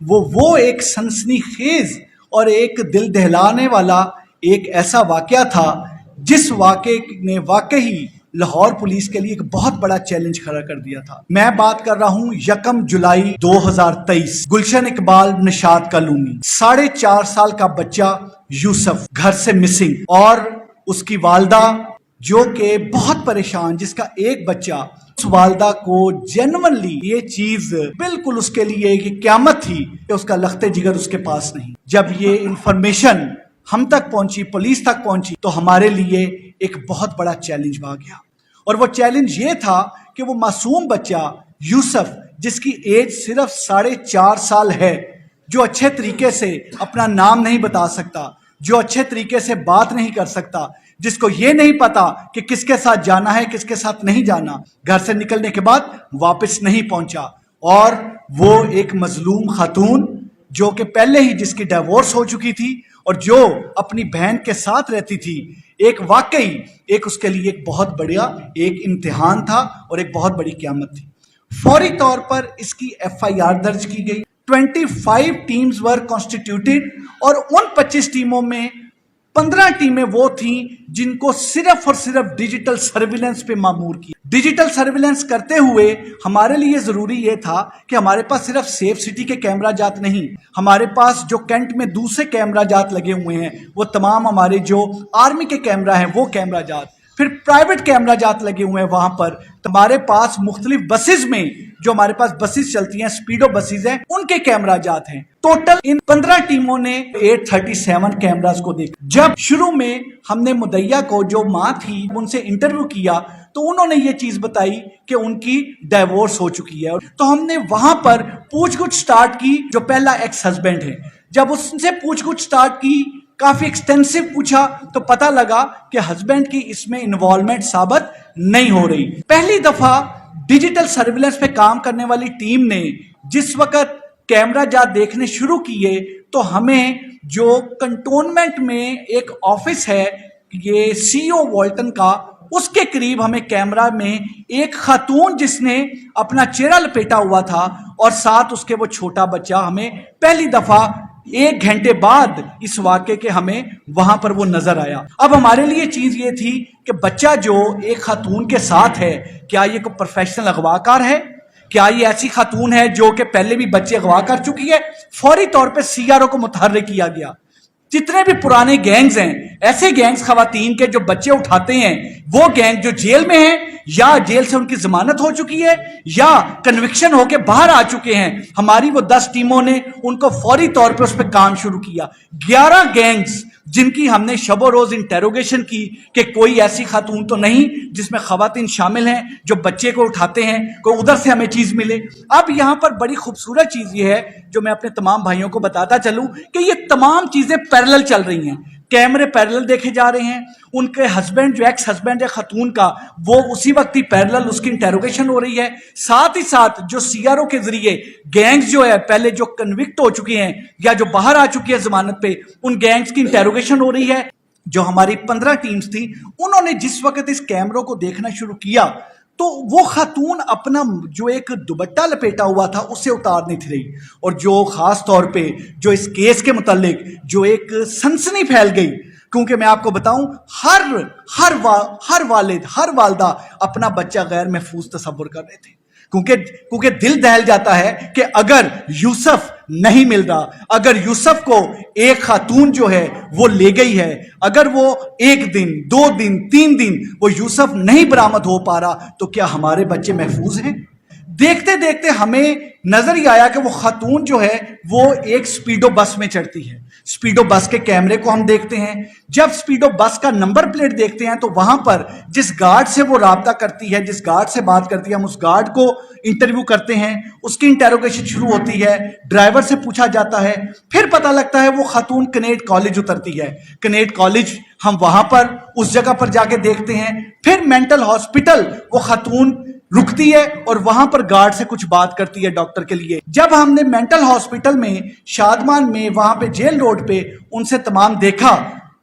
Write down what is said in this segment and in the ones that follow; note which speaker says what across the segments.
Speaker 1: وہ ایک سنسنیخیز اور ایک دل دہلانے والا ایک ایسا واقعہ تھا جس واقعے نے واقعی لاہور پولیس کے لیے ایک بہت بڑا چیلنج کھڑا کر دیا تھا۔ میں بات کر رہا ہوں 1 جولائی 2023 گلشن اقبال نشاط کالونی، 4.5 سال کا بچہ یوسف گھر سے مسنگ، اور اس کی والدہ جو کہ بہت پریشان، جس کا ایک بچہ، اس والدہ کو جینوئنلی یہ چیز بالکل اس کے لیے ایک قیامت تھی کہ اس کا لخت جگر اس کے پاس نہیں۔ جب یہ انفارمیشن ہم تک پہنچی، پولیس تک پہنچی، تو ہمارے لیے ایک بہت بڑا چیلنج آ گیا، اور وہ چیلنج یہ تھا کہ وہ معصوم بچہ یوسف، جس کی ایج صرف 4.5 سال ہے، جو اچھے طریقے سے اپنا نام نہیں بتا سکتا، جو اچھے طریقے سے بات نہیں کر سکتا، جس کو یہ نہیں پتا کہ کس کے ساتھ جانا ہے، کس کے ساتھ نہیں جانا، گھر سے نکلنے کے بعد واپس نہیں پہنچا، اور وہ ایک مظلوم خاتون جو کہ پہلے ہی جس کی ڈیورس ہو چکی تھی اور جو اپنی بہن کے ساتھ رہتی تھی، ایک واقعی ایک اس کے لیے ایک بہت بڑا ایک امتحان تھا اور ایک بہت بڑی قیامت تھی۔ فوری طور پر اس کی FIR درج کی گئی۔ 25 ٹیمز ور کانسٹیٹیوٹیڈ، اور ان 25 ٹیموں میں 15 ٹیمیں وہ تھیں جن کو صرف اور صرف ڈیجیٹل سرویلنس پہ مامور کیا۔ ڈیجیٹل سرویلنس کرتے ہوئے ہمارے لیے ضروری یہ تھا کہ ہمارے پاس صرف سیف سٹی کے کیمرہ جات نہیں، ہمارے پاس جو کینٹ میں دوسرے کیمرہ جات لگے ہوئے ہیں، وہ تمام ہمارے جو آرمی کے کیمرہ ہیں وہ کیمرہ جات، پھر پرائیویٹ کیمرہ جات لگے ہوئے ہیں وہاں پر۔ ہمارے پاس مختلف بسز میں جو ہمارے پاس بسز چلتی ہیں، سپیڈو بسز ہیں، ان کے کیمرہ جات ہیں۔ ٹوٹل ان 15 ٹیموں نے 837 کیمراز کو دیکھا۔ جب شروع میں ہم نے مدعیہ کو، جو ماں تھی، ان سے انٹرویو کیا تو انہوں نے یہ چیز بتائی کہ ان کی ڈائیورس ہو چکی ہے، تو ہم نے وہاں پر پوچھ گچھ سٹارٹ کی، جو پہلا ایکس ہسبینڈ ہے۔ جب اس سے پوچھ گچھ سٹارٹ کی، کافی ایکسٹینسو پوچھا، تو پتہ لگا کہ ہسبینڈ کی اس میں انوالومنٹ ثابت نہیں ہو رہی۔ پہلی دفعہ ڈیجیٹل سرویلنس پہ کام کرنے والی ٹیم نے جس وقت کیمرہ جات دیکھنے شروع کیے، تو ہمیں جو کنٹونمنٹ میں ایک آفس ہے، یہ CO والٹن کا، اس کے قریب ہمیں کیمرہ میں ایک خاتون جس نے اپنا چہرہ لپیٹا ہوا تھا اور ساتھ اس کے وہ چھوٹا بچہ، ہمیں پہلی دفعہ 1 گھنٹے بعد اس واقعے کے ہمیں وہاں پر وہ نظر آیا۔ اب ہمارے لیے چیز یہ تھی کہ بچہ جو ایک خاتون کے ساتھ ہے، کیا یہ کوئی پروفیشنل اغواکار ہے؟ کیا یہ ایسی خاتون ہے جو کہ پہلے بھی بچے اغوا کر چکی ہے؟ فوری طور پہ CRO کو متحرک کیا گیا۔ جتنے بھی پرانے گینگز ہیں، ایسے گینگز خواتین کے جو بچے اٹھاتے ہیں، وہ گینگ جو جیل میں ہیں یا جیل سے ان کی ضمانت ہو چکی ہے یا کنوکشن ہو کے باہر آ چکے ہیں، ہماری وہ 10 ٹیموں نے ان کو فوری طور پہ اس پہ کام شروع کیا۔ 11 گینگز جن کی ہم نے شب و روز انٹیروگیشن کی کہ کوئی ایسی خاتون تو نہیں جس میں خواتین شامل ہیں جو بچے کو اٹھاتے ہیں، کوئی ادھر سے ہمیں چیز ملے۔ اب یہاں پر بڑی خوبصورت چیز یہ ہے جو میں اپنے تمام بھائیوں کو بتاتا چلوں کہ یہ تمام چیزیں پیرلل چل رہی ہیں، کیمرے پیرلل دیکھے جا رہے ہیں، ان کے ہسبینڈ جو ایکس ہسبینڈ ہے خاتون کا، وہ اسی وقت ہی پیرلل اس کی انٹیروگیشن ہو رہی ہے، ساتھ ہی ساتھ جو CRO کے ذریعے گینگز جو ہے پہلے جو کنوکٹ ہو چکے ہیں یا جو باہر آ چکی ہے ضمانت پہ، ان گینگز کی انٹیروگیشن ہو رہی ہے۔ جو ہماری 15 ٹیمز تھی، انہوں نے جس وقت اس کیمروں کو دیکھنا شروع کیا تو وہ خاتون اپنا جو ایک دوپٹہ لپیٹا ہوا تھا اسے اتار نہیں تھی رہی، اور جو خاص طور پہ جو اس کیس کے متعلق جو ایک سنسنی پھیل گئی، کیونکہ میں آپ کو بتاؤں ہر والد، ہر والدہ اپنا بچہ غیر محفوظ تصور کر رہے تھے، کیونکہ دل دہل جاتا ہے کہ اگر یوسف نہیں مل رہا، اگر یوسف کو ایک خاتون جو ہے وہ لے گئی ہے، اگر وہ 1 دن 2 دن 3 دن وہ یوسف نہیں برآمد ہو پا رہا، تو کیا ہمارے بچے محفوظ ہیں؟ دیکھتے دیکھتے ہمیں نظر ہی آیا کہ وہ خاتون جو ہے وہ ایک سپیڈو بس میں چڑھتی ہے۔ سپیڈو بس کے کیمرے کو ہم دیکھتے ہیں، جب سپیڈو بس کا نمبر پلیٹ دیکھتے ہیں تو وہاں پر جس گارڈ سے وہ رابطہ کرتی ہے، جس گارڈ سے بات کرتی ہے، ہم اس گارڈ کو انٹرویو کرتے ہیں، اس کی انٹیروگیشن شروع ہوتی ہے، ڈرائیور سے پوچھا جاتا ہے، پھر پتہ لگتا ہے وہ خاتون کنیڈ کالج اترتی ہے۔ کنیڈ کالج ہم وہاں پر اس جگہ پر جا کے دیکھتے ہیں، پھر مینٹل ہاسپٹل وہ خاتون رکتی ہے اور وہاں پر گارڈ سے کچھ بات کرتی ہے ڈاکٹر کے لیے۔ جب ہم نے مینٹل ہاسپٹل میں شادمان میں وہاں پہ جیل روڈ پہ ان سے تمام دیکھا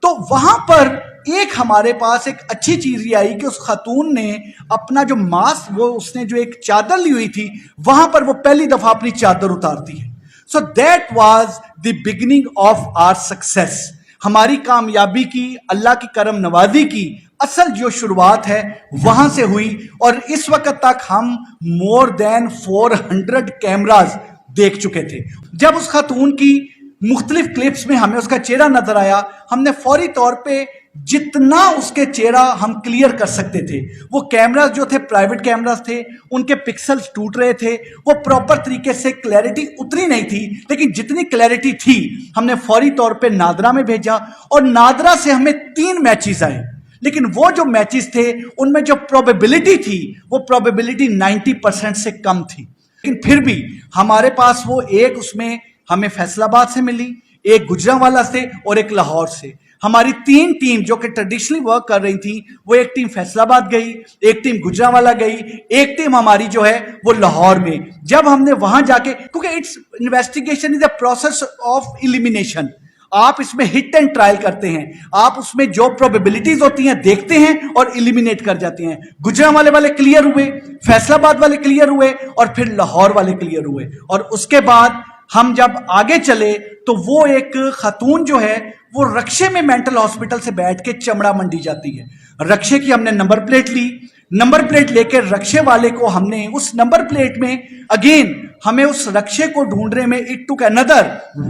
Speaker 1: تو وہاں پر ایک ہمارے پاس ایک اچھی چیز یہ آئی کہ اس خاتون نے اپنا جو ماسک، وہ اس نے جو ایک چادر لی ہوئی تھی، وہاں پر وہ پہلی دفعہ اپنی چادر اتارتی ہے۔ So that was the beginning of our success. ہماری کامیابی کی, اللہ کی کرم نوازی کی اصل جو شروعات ہے وہاں سے ہوئی, اور اس وقت تک ہم more than 400 کیمراز دیکھ چکے تھے. جب اس خاتون کی مختلف کلپس میں ہمیں اس کا چہرہ نظر آیا, ہم نے فوری طور پہ جتنا اس کے چہرہ ہم کلیئر کر سکتے تھے, وہ کیمراز جو تھے پرائیویٹ کیمراز تھے, ان کے پکسلز ٹوٹ رہے تھے, وہ پراپر طریقے سے کلیئرٹی اتنی نہیں تھی, لیکن جتنی کلیئرٹی تھی ہم نے فوری طور پہ نادرا میں بھیجا, اور نادرا سے ہمیں 3 میچز آئے. لیکن وہ جو میچز تھے ان میں جو پروبیبلٹی تھی وہ پروبیبلٹی 90% سے کم تھی, لیکن پھر بھی ہمارے پاس وہ ایک اس میں ہمیں فیصل آباد سے ملی, ایک گجرانوالہ سے اور ایک لاہور سے. ہماری 3 ٹیم جو کہ ٹریڈیشنلی ورک کر رہی تھیں, وہ ایک ٹیم فیصل آباد گئی, ایک ٹیم گجرانوالہ گئی, ایک ٹیم ہماری جو ہے وہ لاہور میں. جب ہم نے وہاں جا کے, کیونکہ it's investigation is a process of elimination, آپ اس میں ہٹ اینڈ ٹرائل کرتے ہیں, آپ اس میں جو پروبیبلٹیز ہوتی ہیں دیکھتے ہیں اور ایلیمینیٹ کر جاتے ہیں. گجرانوالے والے کلیئر ہوئے, فیصل آباد والے کلیئر ہوئے, اور پھر لاہور والے کلیئر ہوئے. اور اس کے بعد ہم جب آگے چلے تو وہ ایک خاتون جو ہے وہ رکشے میں مینٹل ہاسپٹل سے بیٹھ کے چمڑا منڈی جاتی ہے. رکشے کی ہم نے نمبر پلیٹ لی, نمبر پلیٹ لے کے رکشے والے کو ہم نے اس نمبر پلیٹ میں اگین ہمیں اس رکشے کو ڈھونڈنے میں it took another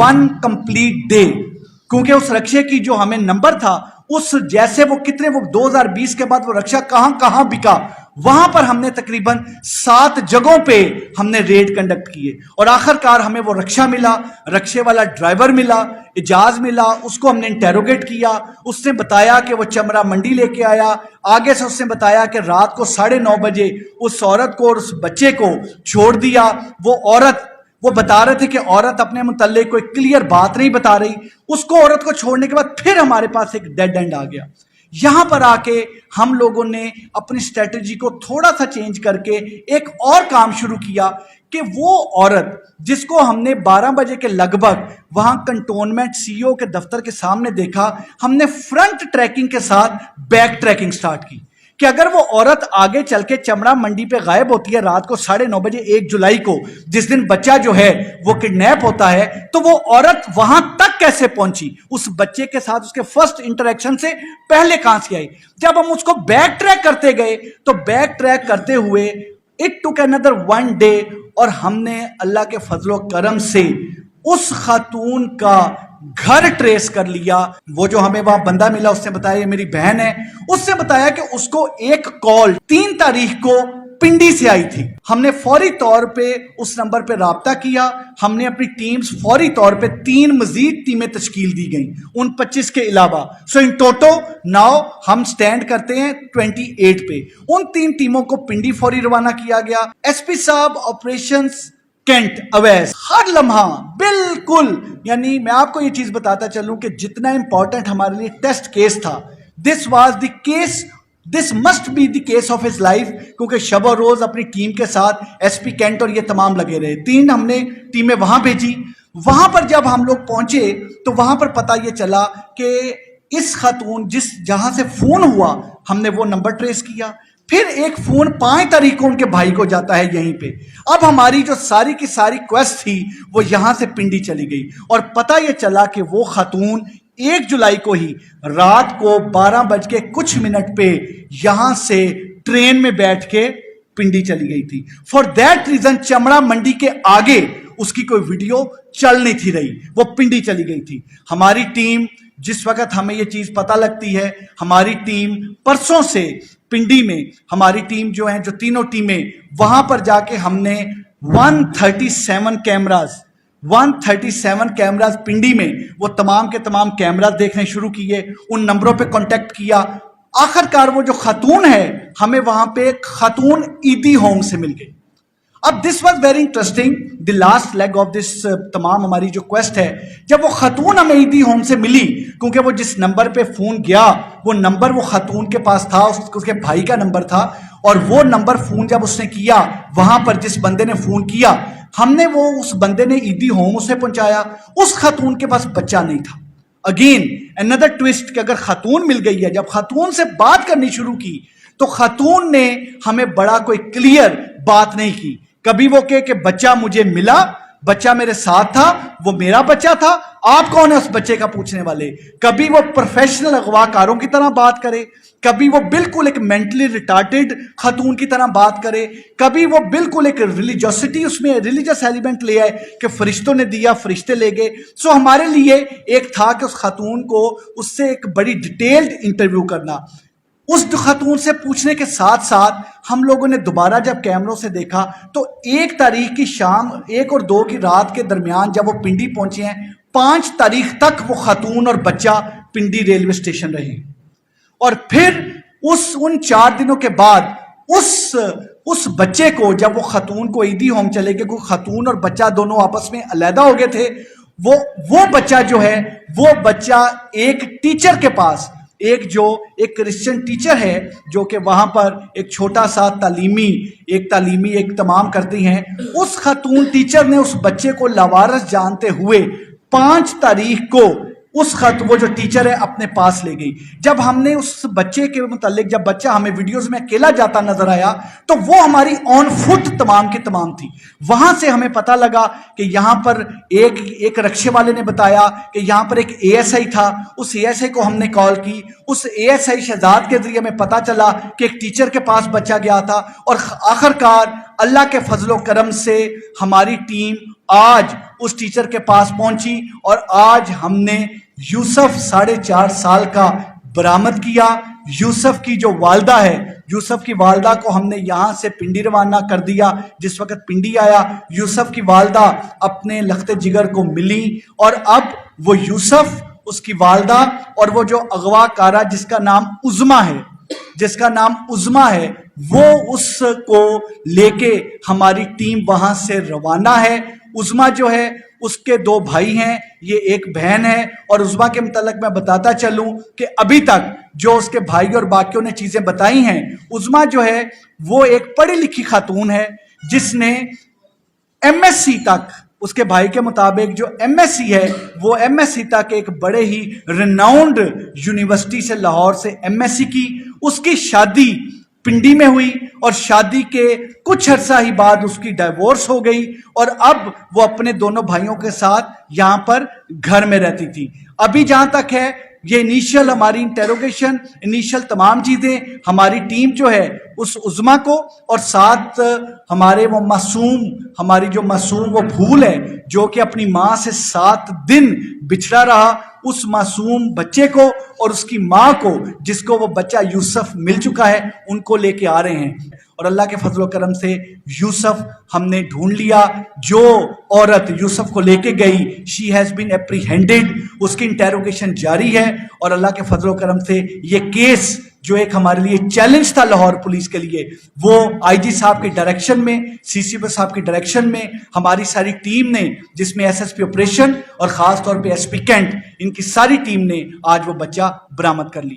Speaker 1: 1 complete day, کیونکہ اس رکشے کی جو ہمیں نمبر تھا اس جیسے وہ کتنے, وہ 2020 کے بعد وہ رکشہ کہاں کہاں بکا, وہاں پر ہم نے تقریباً 7 جگہوں پہ ہم نے ریڈ کنڈکٹ کیے, اور آخر کار ہمیں وہ رکشہ ملا, رکشے والا ڈرائیور ملا, اجاز ملا, اس کو ہم نے انٹیروگیٹ کیا. اس نے بتایا کہ وہ چمڑا منڈی لے کے آیا, آگے سے اس نے بتایا کہ رات کو 9:30 بجے اس عورت کو اور اس بچے کو چھوڑ دیا. وہ بتا رہے تھے کہ عورت اپنے متعلق کوئی کلیئر بات نہیں بتا رہی. اس کو عورت کو چھوڑنے کے بعد پھر ہمارے پاس ایک ڈیڈ اینڈ آ گیا. یہاں پر آ کے ہم لوگوں نے اپنی اسٹریٹجی کو تھوڑا سا چینج کر کے ایک اور کام شروع کیا کہ وہ عورت جس کو ہم نے 12 بجے کے لگ بھگ وہاں کنٹونمنٹ سی او کے دفتر کے سامنے دیکھا, ہم نے فرنٹ ٹریکنگ کے ساتھ بیک ٹریکنگ سٹارٹ کی کہ اگر وہ عورت آگے چل کے چمڑا منڈی پہ غائب ہوتی ہے رات کو 9:30 بجے 1 جولائی کو, جس دن بچہ جو ہے وہ کڈنیپ ہوتا ہے, تو وہ عورت وہاں تک کیسے پہنچی, اس بچے کے ساتھ اس کے فرسٹ انٹریکشن سے پہلے کہاں سے آئی. جب ہم اس کو بیک ٹریک کرتے گئے تو بیک ٹریک کرتے ہوئے اٹ ٹوک another 1 day, اور ہم نے اللہ کے فضل و کرم سے اس خاتون کا گھر ٹریس کر لیا. وہ جو ہمیں وہاں بندہ ملا اس نے بتایا یہ میری بہن ہے, اس نے بتایا کہ اس کو ایک کال 3 تاریخ کو پنڈی سے آئی تھی. ہم نے فوری طور پہ اس نمبر پہ رابطہ کیا, ہم نے اپنی ٹیمز فوری طور پہ 3 مزید ٹیمیں تشکیل دی گئیں ان 25 کے علاوہ. سو ان ٹوٹو ناؤ ہم سٹینڈ کرتے ہیں 28 پہ. ان 3 ٹیموں کو پنڈی فوری روانہ کیا گیا. ایس پی صاحب آپریشنز کینٹ اویس ہر لمحہ بالکل, یعنی میں آپ کو یہ چیز بتاتا چلوں کہ جتنا امپورٹنٹ ہمارے لیے ٹیسٹ کیس تھا, this was the case, this must be the case of his life, کیونکہ شب و روز اپنی ٹیم کے ساتھ ایس پی کینٹ اور یہ تمام لگے رہے. 3 ہم نے ٹیمیں وہاں بھیجی. وہاں پر جب ہم لوگ پہنچے تو وہاں پر پتہ یہ چلا کہ اس خاتون جہاں سے فون ہوا ہم نے وہ نمبر ٹریس کیا. پھر ایک فون 5 تاریخ کو ان کے بھائی کو جاتا ہے یہیں پہ. اب ہماری جو ساری کی ساری کویسٹ تھی وہ یہاں سے پنڈی چلی گئی, اور پتہ یہ چلا کہ وہ خاتون 1 جولائی کو ہی رات کو 12 بج کے کچھ منٹ پہ یہاں سے ٹرین میں بیٹھ کے پنڈی چلی گئی تھی. فار دیٹ ریزن چمڑا منڈی کے آگے اس کی کوئی ویڈیو چل نہیں تھی رہی, وہ پنڈی چلی گئی تھی. ہماری ٹیم جس وقت ہمیں یہ چیز پتہ لگتی ہے, ہماری ٹیم پرسوں سے پنڈی میں, ہماری ٹیم جو ہیں جو تینوں ٹیمیں وہاں پر جا کے ہم نے 137 کیمراز پنڈی میں وہ تمام کے تمام کیمراز دیکھنے شروع کیے, ان نمبروں پہ کانٹیکٹ کیا. آخر کار وہ جو خاتون ہے ہمیں وہاں پہ ایک خاتون ایدی ہوم سے مل گئی. اب this was very interesting, the last league of this تمام ہماری جو کویسٹ ہے, جب وہ خاتون ہمیں ایدی ہوم سے ملی, کیونکہ وہ جس نمبر پہ فون گیا وہ نمبر وہ خاتون کے پاس تھا, اس کے بھائی کا نمبر تھا, اور وہ نمبر فون جب اس نے کیا وہاں پر جس بندے نے فون کیا, ہم نے وہ اس بندے نے ایدی ہوم اسے پہنچایا. اس خاتون کے پاس بچہ نہیں تھا. اگین another twist کہ اگر خاتون مل گئی ہے, جب خاتون سے بات کرنی شروع کی تو خاتون نے ہمیں بڑا کوئی کلیئر بات نہیں کی. کبھی وہ کہ بچہ مجھے ملا, بچہ میرے ساتھ تھا, وہ میرا بچہ تھا, آپ کون ہے اس بچے کا پوچھنے والے. کبھی وہ پروفیشنل اغوا کاروں کی طرح بات کرے, کبھی وہ بالکل ایک مینٹلی ریٹارڈڈ خاتون کی طرح بات کرے, کبھی وہ بالکل ایک ریلیجسٹی, اس میں ریلیجس ایلیمنٹ لے آئے کہ فرشتوں نے دیا, فرشتے لے گئے. سو ہمارے لیے ایک تھا کہ اس خاتون کو اس سے ایک بڑی ڈیٹیلڈ انٹرویو کرنا. اس خاتون سے پوچھنے کے ساتھ ساتھ ہم لوگوں نے دوبارہ جب کیمروں سے دیکھا تو 1 تاریخ کی شام 1 اور 2 کی رات کے درمیان جب وہ پنڈی پہنچے ہیں, 5 تاریخ تک وہ خاتون اور بچہ پنڈی ریلوے اسٹیشن رہی. اور پھر ان 4 دنوں کے بعد اس بچے کو, جب وہ خاتون کو عیدی ہوم چلے گئے, کوئی خاتون اور بچہ دونوں آپس میں علیحدہ ہو گئے تھے, وہ بچہ جو ہے, وہ بچہ ایک ٹیچر کے پاس, ایک کرسچن ٹیچر ہے جو کہ وہاں پر ایک چھوٹا سا تعلیمی اہتمام کرتی ہیں, اس خاتون ٹیچر نے اس بچے کو لاوارث جانتے ہوئے 5 تاریخ کو وہ جو ٹیچر ہے اپنے پاس لے گئی. جب ہم نے اس بچے کے متعلق, جب بچہ ہمیں ویڈیوز میں اکیلا جاتا نظر آیا تو وہ ہماری آن فٹ تمام کی تمام تھی. وہاں سے ہمیں پتہ لگا کہ یہاں پر ایک رکشے والے نے بتایا کہ یہاں پر ایک ASI تھا, اس ASI کو ہم نے کال کی, اس ASI شہزاد کے ذریعے ہمیں پتہ چلا کہ ایک ٹیچر کے پاس بچہ گیا تھا. اور آخرکار اللہ کے فضل و کرم سے ہماری ٹیم آج اس ٹیچر کے پاس پہنچی اور آج ہم نے یوسف 4.5 سال کا برآمد کیا. یوسف کی جو والدہ ہے, یوسف کی والدہ کو ہم نے یہاں سے پنڈی روانہ کر دیا. جس وقت پنڈی آیا, یوسف کی والدہ اپنے لخت جگر کو ملی, اور اب وہ یوسف, اس کی والدہ اور وہ جو اغوا کارہ جس کا نام عظما ہے, وہ اس کو لے کے ہماری ٹیم وہاں سے روانہ ہے. عظما جو ہے اس کے 2 بھائی ہیں, یہ ایک بہن ہے. اور عظما کے متعلق میں بتاتا چلوں کہ ابھی تک جو اس کے بھائی اور باقیوں نے چیزیں بتائی ہیں, عظما جو ہے وہ ایک پڑھی لکھی خاتون ہے جس نے MSc تک, اس کے بھائی کے مطابق جو MSc ہے وہ MSc تک ایک بڑے ہی ریناؤنڈ یونیورسٹی سے, لاہور سے MSc کی. اس کی شادی پنڈی میں ہوئی اور شادی کے کچھ عرصہ ہی بعد اس کی ڈائیورس ہو گئی, اور اب وہ اپنے دونوں بھائیوں کے ساتھ یہاں پر گھر میں رہتی تھی. ابھی جہاں تک ہے یہ انیشل ہماری انٹیروگیشن, انیشل تمام چیزیں ہماری ٹیم جو ہے اس عظما کو, اور ساتھ ہمارے وہ ہماری جو معصوم وہ پھول ہے جو کہ اپنی ماں سے 7 دن بچھڑا رہا, اس معصوم بچے کو اور اس کی ماں کو, جس کو وہ بچہ یوسف مل چکا ہے, ان کو لے کے آ رہے ہیں. اور اللہ کے فضل و کرم سے یوسف ہم نے ڈھونڈ لیا. جو عورت یوسف کو لے کے گئی, شی ہیز بین اپریہینڈڈ, اس کی انٹیروگیشن جاری ہے. اور اللہ کے فضل و کرم سے یہ کیس جو ایک ہمارے لیے چیلنج تھا لاہور پولیس کے لیے, وہ IG صاحب کی ڈائریکشن میں, CCP صاحب کی ڈائریکشن میں ہماری ساری ٹیم نے, جس میں SSP آپریشن اور خاص طور پہ SP کینٹ, ان کی ساری ٹیم نے آج وہ بچہ برآمد کر لیا.